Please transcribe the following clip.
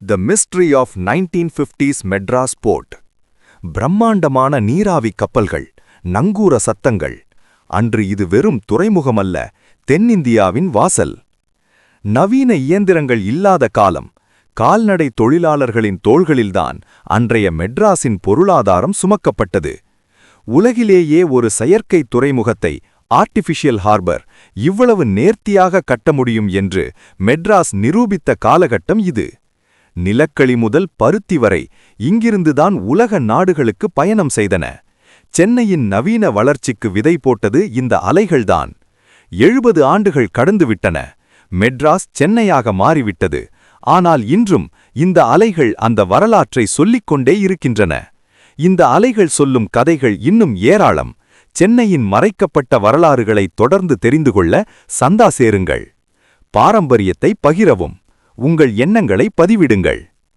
The mystery of 1950s Madras port. பிரம்மாண்டமான நீராவி கப்பல்கள், நங்கூர சத்தங்கள். அன்று இது வெறும் துறைமுகமல்ல, தென்னிந்தியாவின் வாசல். நவீன இயந்திரங்கள் இல்லாத காலம், கால்நடை தொழிலாளர்களின் தோள்களில்தான் அன்றைய மெட்ராஸின் பொருளாதாரம் சுமக்கப்பட்டது. உலகிலேயே ஒரு செயற்கை துறைமுகத்தை, ஆர்டிஃபிஷியல் ஹார்பர், இவ்வளவு நேர்த்தியாக கட்ட முடியும் என்று மெட்ராஸ் நிரூபித்த காலகட்டம் இது. நிலக்களி முதல் பருத்தி வரை இங்கிருந்துதான் உலக நாடுகளுக்கு பயணம் செய்தன. சென்னையின் நவீன வளர்ச்சிக்கு விதை போட்டது இந்த அலைகள்தான். 70 ஆண்டுகள் கடந்துவிட்டன. மெட்ராஸ் சென்னையாக மாறிவிட்டது. ஆனால் இன்றும் இந்த அலைகள் அந்த வரலாற்றை சொல்லிக்கொண்டே இருக்கின்றன. இந்த அலைகள் சொல்லும் கதைகள் இன்னும் ஏராளம். சென்னையின் மறைக்கப்பட்ட வரலாறுகளை தொடர்ந்து தெரிந்து கொள்ள சந்தா சேருங்கள். பாரம்பரியத்தை பகிரவும். உங்கள் எண்ணங்களை பதிவிடுங்கள்.